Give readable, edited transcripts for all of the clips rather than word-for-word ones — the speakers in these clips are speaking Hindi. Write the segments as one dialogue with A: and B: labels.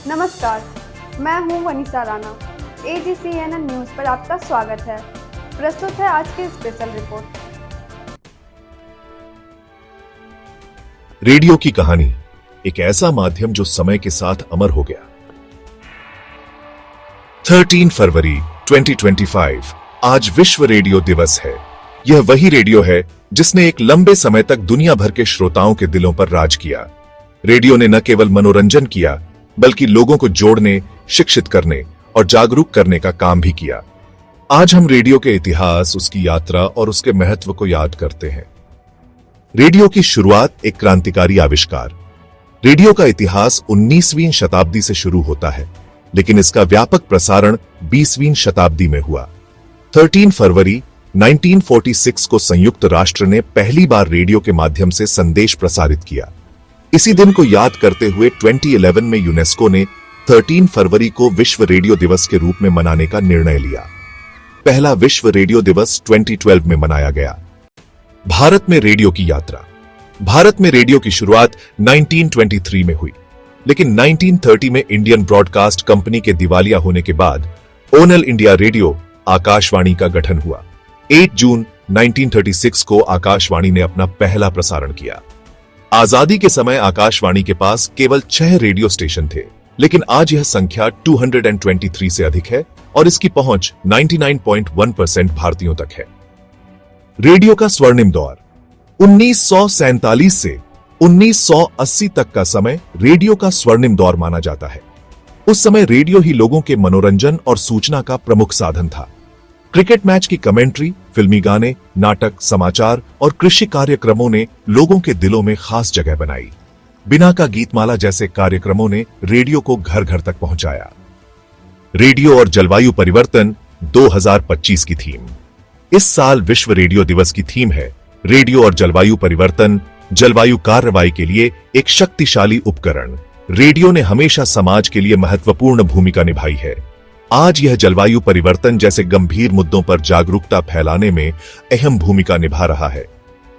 A: नमस्कार, मैं हूं वनीसा राणा। AGCNN न्यूज़ पर आपका स्वागत है। प्रस्तुत है आज की स्पेशल रिपोर्ट।
B: रेडियो की कहानी, एक ऐसा माध्यम जो समय के साथ अमर हो गया। 13 फरवरी 2025 आज विश्व रेडियो दिवस है। यह वही रेडियो है जिसने एक लंबे समय तक दुनिया भर के श्रोताओं के दिलों पर राज किया। रेडियो ने न केवल मनोरंजन किया बल्कि लोगों को जोड़ने, शिक्षित करने और जागरूक करने का काम भी किया। आज हम रेडियो के इतिहास, उसकी यात्रा और उसके महत्व को याद करते हैं। रेडियो की शुरुआत एक क्रांतिकारी आविष्कार। रेडियो का इतिहास 19वीं शताब्दी से शुरू होता है, लेकिन इसका व्यापक प्रसारण 20वीं शताब्दी में हुआ। 13 फरवरी 1946 को संयुक्त राष्ट्र ने पहली बार रेडियो के माध्यम से संदेश प्रसारित किया। इसी दिन को याद करते हुए 2011 में यूनेस्को ने 13 फरवरी को विश्व रेडियो दिवस के रूप में मनाने का निर्णय लिया। पहला विश्व रेडियो दिवस 2012 में मनाया गया। भारत में रेडियो की यात्रा। भारत में रेडियो की शुरुआत 1923 में हुई, लेकिन 1930 में इंडियन ब्रॉडकास्ट कंपनी के दिवालिया होने के बाद ऑल इंडिया रेडियो आकाशवाणी का गठन हुआ। 8 जून 1936 को आकाशवाणी ने अपना पहला प्रसारण किया। आजादी के समय आकाशवाणी के पास केवल 6 रेडियो स्टेशन थे, लेकिन आज यह संख्या 223 से अधिक है और इसकी पहुंच 99.1% भारतीयों तक है। रेडियो का स्वर्णिम दौर। 1947 से 1980 तक का समय रेडियो का स्वर्णिम दौर माना जाता है। उस समय रेडियो ही लोगों के मनोरंजन और सूचना का प्रमुख साधन था। क्रिकेट मैच की कमेंट्री, फिल्मी गाने, नाटक, समाचार और कृषि कार्यक्रमों ने लोगों के दिलों में खास जगह बनाई। बिना का गीतमाला जैसे कार्यक्रमों ने रेडियो को घर घर तक पहुंचाया। रेडियो और जलवायु परिवर्तन 2025 की थीम। इस साल विश्व रेडियो दिवस की थीम है रेडियो और जलवायु परिवर्तन, जलवायु कार्रवाई के लिए एक शक्तिशाली उपकरण। रेडियो ने हमेशा समाज के लिए महत्वपूर्ण भूमिका निभाई है। आज यह जलवायु परिवर्तन जैसे गंभीर मुद्दों पर जागरूकता फैलाने में अहम भूमिका निभा रहा है।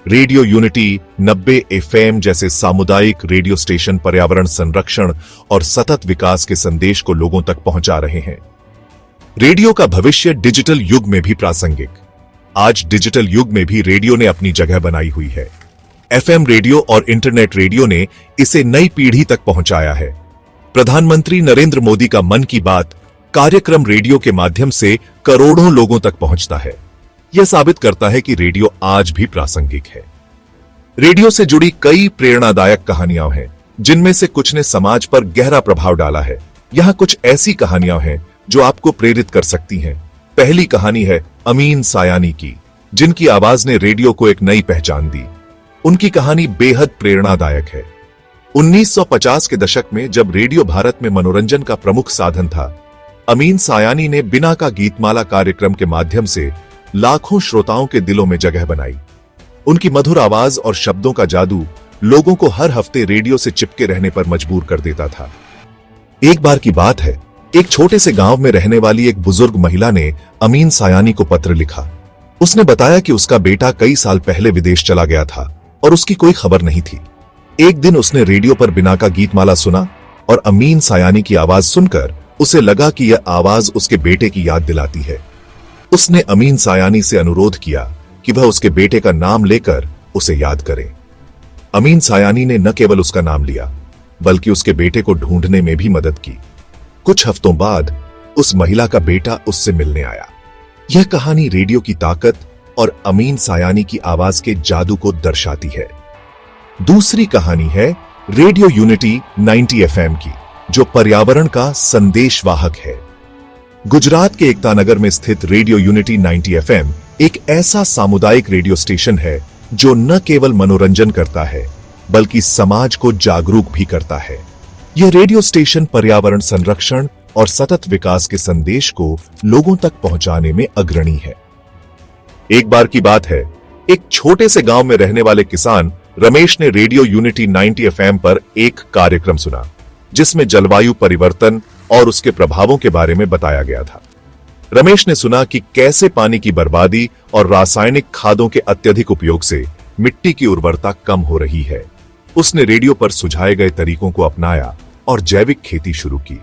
B: रेडियो यूनिटी, 90 FM जैसे सामुदायिक रेडियो स्टेशन पर्यावरण संरक्षण और सतत विकास के संदेश को लोगों तक पहुंचा रहे हैं। रेडियो का भविष्य डिजिटल युग में भी प्रासंगिक। आज डिजिटल युग में भी रेडियो ने अपनी जगह बनाई हुई है। FM रेडियो और इंटरनेट रेडियो ने इसे नई पीढ़ी तक पहुंचाया है। प्रधानमंत्री नरेंद्र मोदी का मन की बात कार्यक्रम रेडियो के माध्यम से करोड़ों लोगों तक पहुंचता है। यह साबित करता है कि रेडियो आज भी प्रासंगिक है। रेडियो से जुड़ी कई प्रेरणादायक कहानियां हैं, जिनमें से कुछ ने समाज पर गहरा प्रभाव डाला है। यहां कुछ ऐसी कहानियां हैं जो आपको प्रेरित कर सकती हैं। पहली कहानी है अमीन सायानी की, जिनकी आवाज ने रेडियो को एक नई पहचान दी। उनकी कहानी बेहद प्रेरणादायक है। 1950 के दशक में जब रेडियो भारत में मनोरंजन का प्रमुख साधन था, अमीन सायानी ने बिना का गीतमाला कार्यक्रम के माध्यम से लाखों श्रोताओं के दिलों में जगह बनाई। उनकी मधुर आवाज और शब्दों का जादू लोगों को हर हफ्ते रेडियो से चिपके रहने पर मजबूर कर देता था। एक बार की बात है, एक छोटे से गांव में रहने वाली एक बुजुर्ग महिला ने अमीन सायानी को पत्र लिखा। उसने बताया कि उसका बेटा कई साल पहले विदेश चला गया था और उसकी कोई खबर नहीं थी। एक दिन उसने रेडियो पर बिना का गीतमाला सुना और अमीन सायानी की आवाज सुनकर उसे लगा कि यह आवाज उसके बेटे की याद दिलाती है। उसने अमीन सायानी से अनुरोध किया कि वह उसके बेटे का नाम लेकर उसे याद करे। अमीन सायानी ने न केवल उसका नाम लिया, बल्कि उसके बेटे को ढूंढने में भी मदद की। कुछ हफ्तों बाद उस महिला का बेटा उससे मिलने आया। यह कहानी रेडियो की ताकत और अमीन सायानी की आवाज के जादू को दर्शाती है। दूसरी कहानी है रेडियो यूनिटी 90 FM की, जो पर्यावरण का संदेशवाहक है। गुजरात के एकता नगर में स्थित रेडियो यूनिटी 90 FM एक ऐसा सामुदायिक रेडियो स्टेशन है जो न केवल मनोरंजन करता है, बल्कि समाज को जागरूक भी करता है। यह रेडियो स्टेशन पर्यावरण संरक्षण और सतत विकास के संदेश को लोगों तक पहुंचाने में अग्रणी है। एक बार की बात है, एक छोटे से गांव में रहने वाले किसान रमेश ने रेडियो यूनिटी 90 FM पर एक कार्यक्रम सुना, जिसमें जलवायु परिवर्तन और उसके प्रभावों के बारे में बताया गया था। रमेश ने सुना कि कैसे पानी की बर्बादी और रासायनिक खादों के अत्यधिक उपयोग से मिट्टी की उर्वरता कम हो रही है। उसने रेडियो पर सुझाए गए तरीकों को अपनाया और जैविक खेती शुरू की।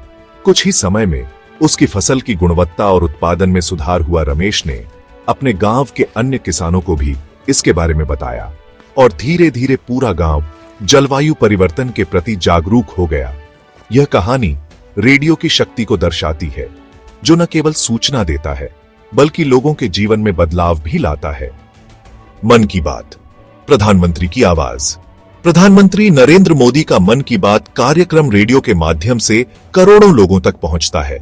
B: कुछ ही समय में उसकी फसल की गुणवत्ता और उत्पादन में सुधार हुआ। रमेश ने अपने गांव के अन्य किसानों को भी इसके बारे में बताया और धीरे धीरे पूरा गांव जलवायु परिवर्तन के प्रति जागरूक हो गया। यह कहानी रेडियो की शक्ति को दर्शाती है, जो न केवल सूचना देता है बल्कि लोगों के जीवन में बदलाव भी लाता है। मन की बात, प्रधानमंत्री की आवाज। प्रधानमंत्री नरेंद्र मोदी का मन की बात कार्यक्रम रेडियो के माध्यम से करोड़ों लोगों तक पहुंचता है।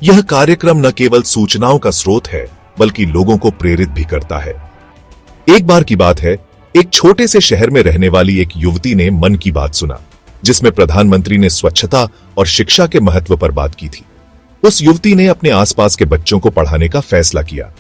B: यह कार्यक्रम न केवल सूचनाओं का स्रोत है बल्कि लोगों को प्रेरित भी करता है। एक बार की बात है, एक छोटे से शहर में रहने वाली एक युवती ने मन की बात सुना, जिसमें प्रधानमंत्री ने स्वच्छता और शिक्षा के महत्व पर बात की थी। उस युवती ने अपने आसपास के बच्चों को पढ़ाने का फैसला किया।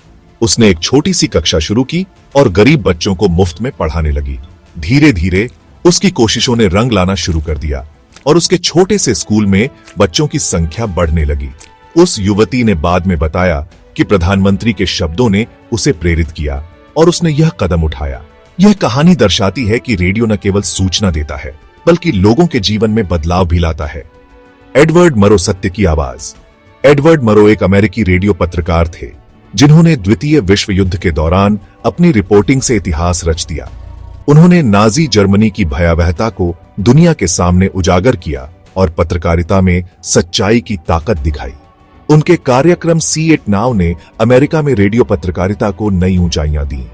B: उसने एक छोटी सी कक्षा शुरू की और गरीब बच्चों को मुफ्त में पढ़ाने लगी। धीरे धीरे उसकी कोशिशों ने रंग लाना शुरू कर दिया और उसके छोटे से स्कूल में बच्चों की संख्या बढ़ने लगी। उस युवती ने बाद में बताया कि प्रधानमंत्री के शब्दों ने उसे प्रेरित किया और उसने यह कदम उठाया। यह कहानी दर्शाती है कि रेडियो न केवल सूचना देता है बल्कि लोगों के जीवन में बदलाव भी लाता है। एडवर्ड मरो सत्य की आवाज। एडवर्ड मरो एक अमेरिकी रेडियो पत्रकार थे, जिन्होंने द्वितीय विश्व युद्ध के दौरान अपनी रिपोर्टिंग से इतिहास रच दिया। उन्होंने नाजी जर्मनी की भयावहता को दुनिया के सामने उजागर किया और पत्रकारिता में सच्चाई की ताकत दिखाई। उनके कार्यक्रम सी8 नाउ ने अमेरिका में रेडियो पत्रकारिता को नई ऊंचाइयां दी।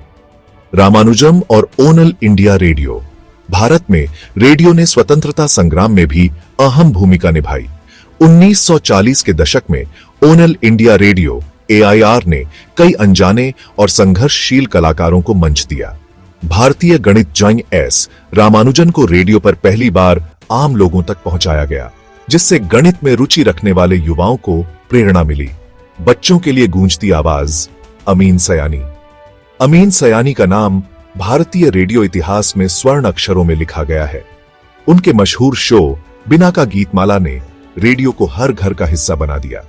B: रामानुजम और ओनल इंडिया रेडियो। भारत में रेडियो ने स्वतंत्रता संग्राम में भी अहम भूमिका निभाई। 1940 के दशक में ओनल इंडिया रेडियो AIR ने कई अनजाने और संघर्षशील कलाकारों को मंच दिया। भारतीय गणितज्ञ S रामानुजन को रेडियो पर पहली बार आम लोगों तक पहुंचाया गया, जिससे गणित में रुचि रखने वाले युवाओं को प्रेरणा मिली। बच्चों के लिए गूंजती आवाज, अमीन सयानी। अमीन सयानी का नाम भारतीय रेडियो इतिहास में स्वर्ण अक्षरों में लिखा गया है। उनके मशहूर शो बिना का गीतमाला ने रेडियो को हर घर का हिस्सा बना दिया।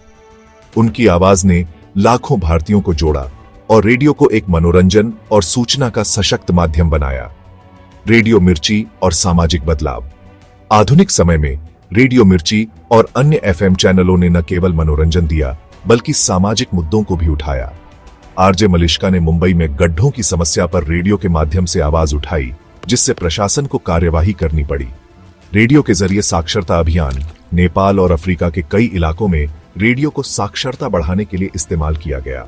B: उनकी आवाज ने लाखों भारतीयों को जोड़ा और रेडियो को एक मनोरंजन और सूचना का सशक्त माध्यम बनाया। रेडियो मिर्ची और सामाजिक बदलाव। आधुनिक समय में रेडियो मिर्ची और अन्य FM चैनलों ने न केवल मनोरंजन दिया बल्कि सामाजिक मुद्दों को भी उठाया। आरजे मलिष्का ने मुंबई में गड्ढों की समस्या पर रेडियो के माध्यम से आवाज उठाई, जिससे प्रशासन को कार्यवाही करनी पड़ी। रेडियो के जरिए साक्षरता अभियान नेपाल और अफ्रीका के कई इलाकों में रेडियो को साक्षरता बढ़ाने के लिए इस्तेमाल किया गया।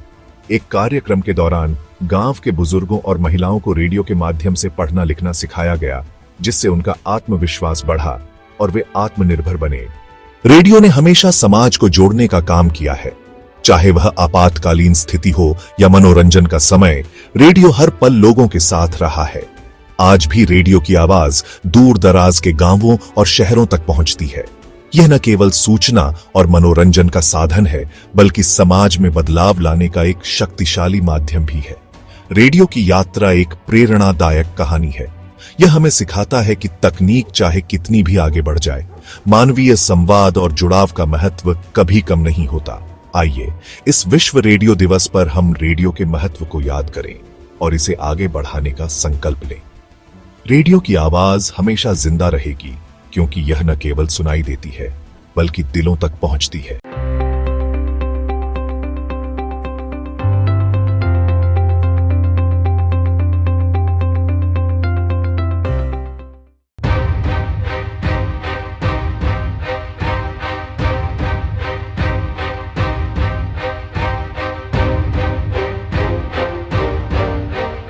B: एक कार्यक्रम के दौरान गांव के बुजुर्गों और महिलाओं को रेडियो के माध्यम से पढ़ना लिखना सिखाया गया, जिससे उनका आत्मविश्वास बढ़ा और वे आत्मनिर्भर बने। रेडियो ने हमेशा समाज को जोड़ने का काम किया है। चाहे वह आपातकालीन स्थिति हो या मनोरंजन का समय, रेडियो हर पल लोगों के साथ रहा है। आज भी रेडियो की आवाज दूर दराज के गांवों और शहरों तक पहुंचती है। यह न केवल सूचना और मनोरंजन का साधन है बल्कि समाज में बदलाव लाने का एक शक्तिशाली माध्यम भी है। रेडियो की यात्रा एक प्रेरणादायक कहानी है। यह हमें सिखाता है कि तकनीक चाहे कितनी भी आगे बढ़ जाए, मानवीय संवाद और जुड़ाव का महत्व कभी कम नहीं होता। आइए इस विश्व रेडियो दिवस पर हम रेडियो के महत्व को याद करें और इसे आगे बढ़ाने का संकल्प लें। रेडियो की आवाज हमेशा जिंदा रहेगी, क्योंकि यह न केवल सुनाई देती है बल्कि दिलों तक पहुंचती है।